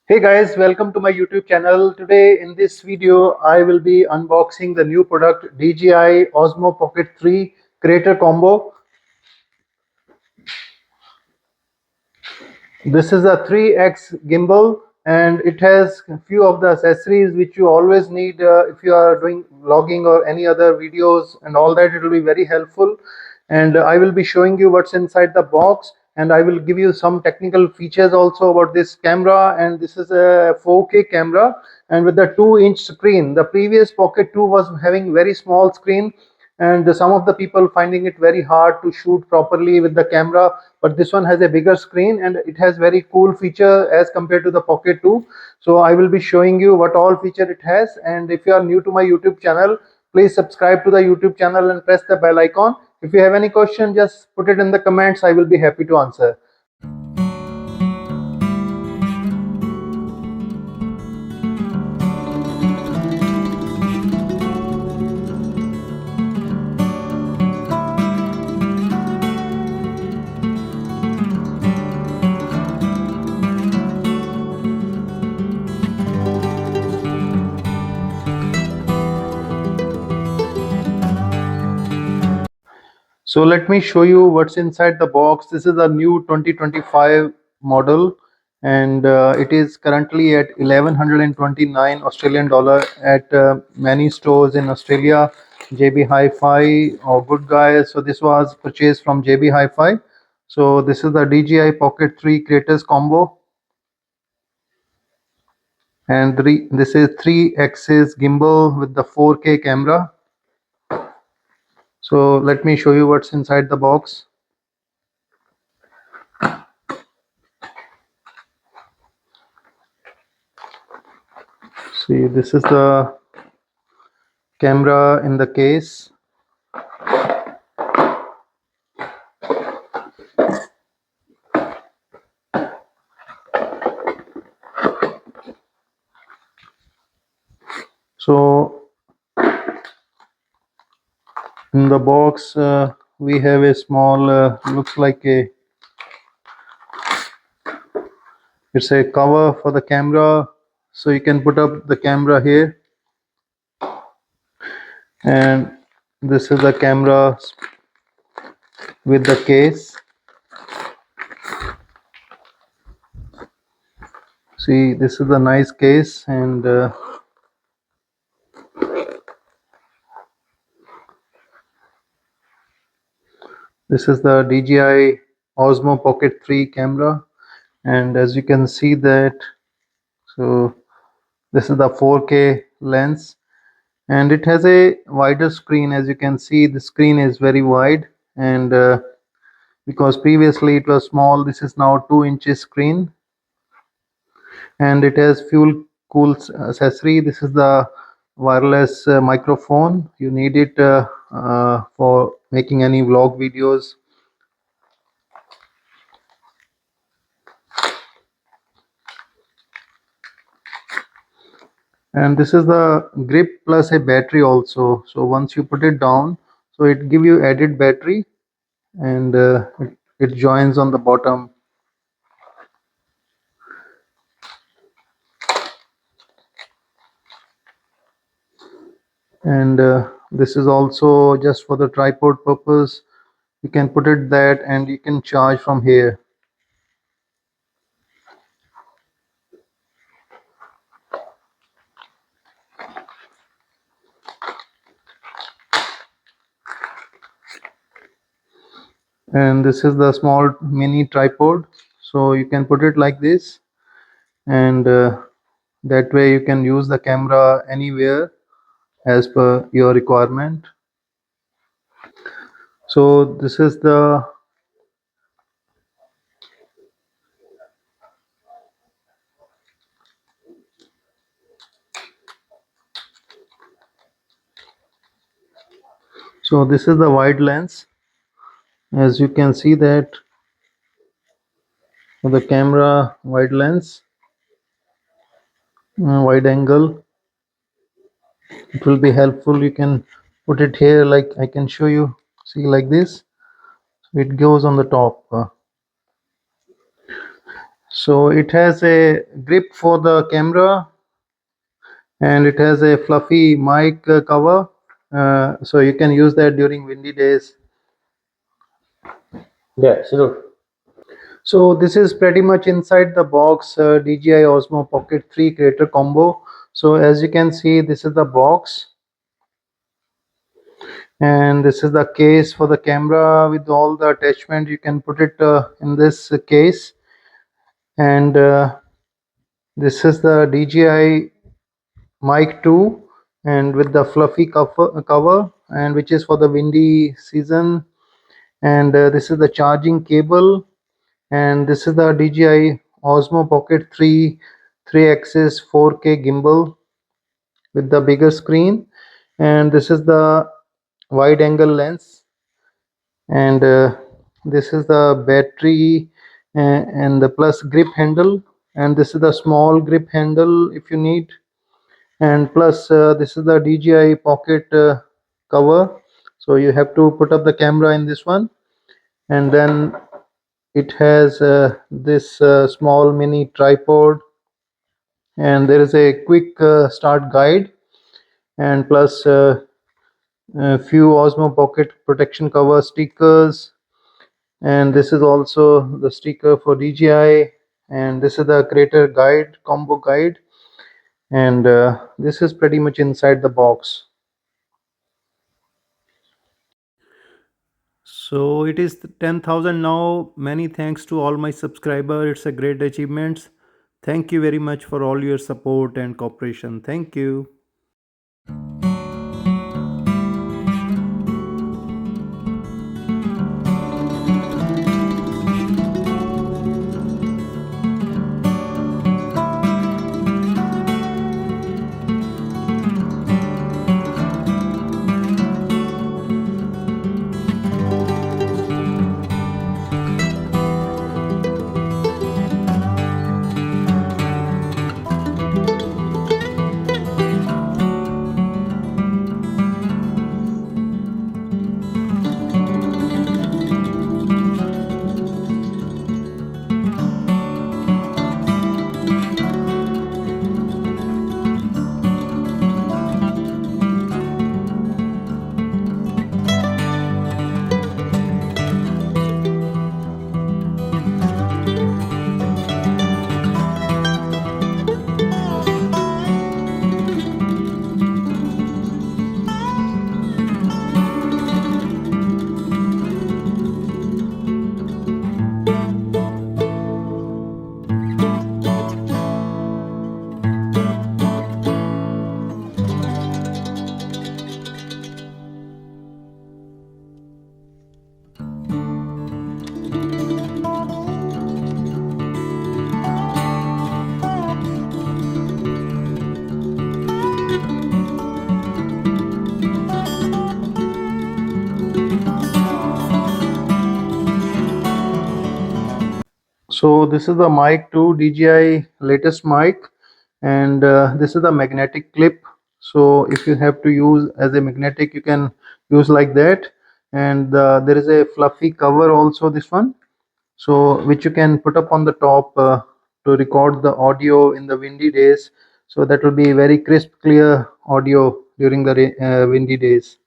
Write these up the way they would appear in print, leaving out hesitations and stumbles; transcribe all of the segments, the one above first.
Hey guys, welcome to my YouTube channel. Today in this video, I will be unboxing the new product DJI Osmo Pocket 3 Creator Combo. This is a 3x gimbal and it has a few of the accessories which you always need if you are doing vlogging or any other videos and all that. It will be very helpful, and I will be showing you what's inside the box, and I will give you some technical features also about this camera. And this is a 4K camera and with the 2-inch screen. The previous Pocket 2 was having very small screen, and some of the people finding it very hard to shoot properly with the camera, but this one has a bigger screen and it has very cool feature as compared to the Pocket 2. So I will be showing you what all feature it has. And if you are new to my YouTube channel, please subscribe to the YouTube channel and press the bell icon. If you have any question, just put it in the comments. I will be happy to answer. So let me show you what's inside the box. This is a new 2025 model, and it is currently at 1129 Australian dollar at many stores in Australia, JB Hi-Fi or Good Guys. So this was purchased from JB Hi-Fi. So this is the DJI Pocket 3 Creators Combo, and this is 3-axis gimbal with the 4K camera. So let me show you what's inside the box. See, this is the camera in the case. So in the box we have a small looks like it's a cover for the camera, so you can put up the camera here. And this is the camera with the case. See, this is the nice case, and this is the DJI Osmo Pocket 3 camera. And as you can see that, so this is the 4K lens, and it has a wider screen. As you can see, the screen is very wide, and because previously it was small, this is now 2-inch screen. And it has fuel cool accessory. This is the wireless microphone. You need it for making any vlog videos. And this is the grip plus a battery also. So once you put it down, so it give you added battery, and it joins on the bottom. And this is also just for the tripod purpose. You can put it that, and you can charge from here. And this is the small mini tripod, so you can put it like this, and that way you can use the camera anywhere as per your requirement. So this is the wide lens. As you can see that for the camera wide lens, wide angle, it will be helpful. You can put it here, like I can show you. See, like this, so it goes on the top. So it has a grip for the camera, and it has a fluffy mic cover, so you can use that during windy days. Yeah, sure. So this is pretty much inside the box, DJI Osmo Pocket 3 creator combo. So as you can see, this is the box, and this is the case for the camera with all the attachment. You can put it in this case, and this is the DJI mic 2, and with the fluffy cover, and which is for the windy season. And this is the charging cable, and this is the DJI Osmo Pocket 3 3-axis 4K gimbal with the bigger screen, and this is the wide angle lens, and this is the battery, and the plus grip handle, and this is the small grip handle if you need, and plus this is the DJI Pocket cover, so you have to put up the camera in this one. And then it has this small mini tripod, and there is a quick start guide, and plus a few Osmo Pocket protection cover stickers, and this is also the sticker for DJI, and this is the creator guide, combo guide, and this is pretty much inside the box. So it is 10,000 now. Many thanks to all my subscribers. It's a great achievement. Thank you very much for all your support and cooperation. Thank you. So this is the mic 2 DJI latest mic, and this is the magnetic clip. So if you have to use as a magnetic, you can use like that. And there is a fluffy cover also, this one, so which you can put up on the top to record the audio in the windy days. So that will be very crisp, clear audio during the windy days.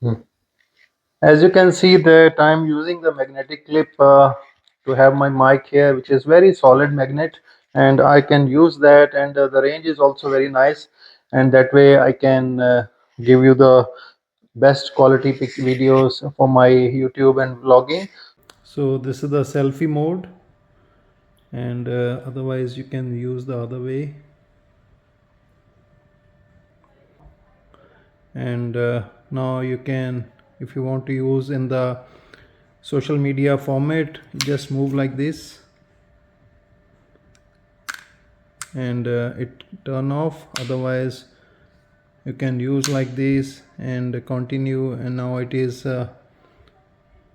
Hmm. As you can see that I'm using the magnetic clip to have my mic here, which is very solid magnet, and I can use that, and the range is also very nice, and that way I can give you the best quality videos for my YouTube and vlogging. So this is the selfie mode, and otherwise you can use the other way. And now you can, if you want to use in the social media format, just move like this, and it turn off. Otherwise you can use like this and continue, and now it is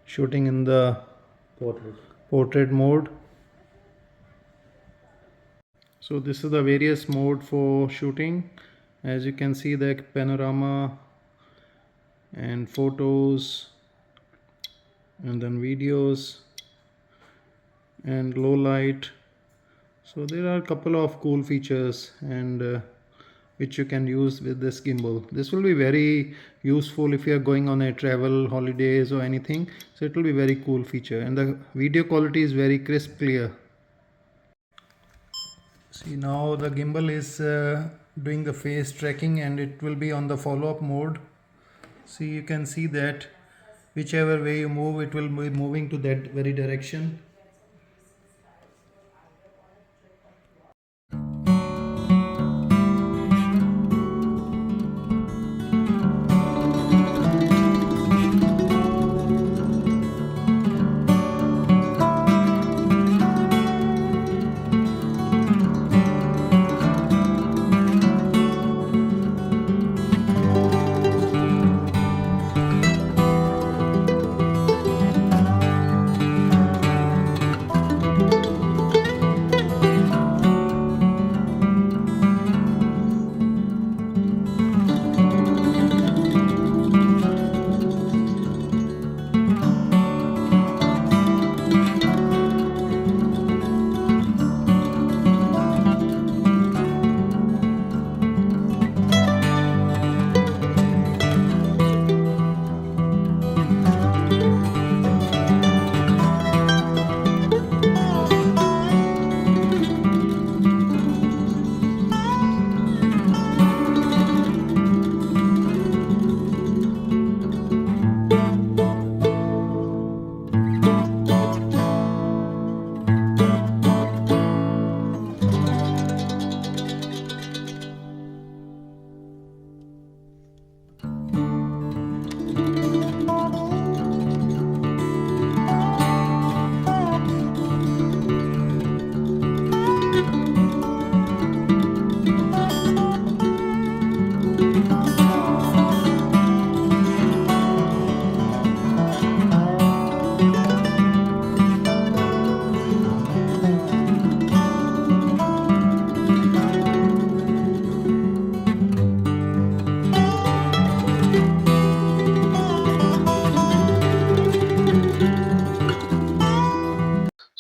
shooting in the Portrait. portrait mode. So this is the various mode for shooting. As you can see, the panorama and photos, and then videos, and low light. So there are a couple of cool features and which you can use with this gimbal. This will be very useful if you are going on a travel holidays or anything. So it will be very cool feature, and the video quality is very crisp, clear. See, now the gimbal is doing the face tracking and it will be on the follow-up mode. See, you can see that whichever way you move, it will be moving to that very direction.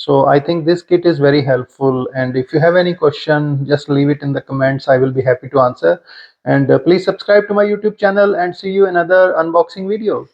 So I think this kit is very helpful, and if you have any question, just leave it in the comments. I will be happy to answer. And please subscribe to my YouTube channel and see you in another unboxing video.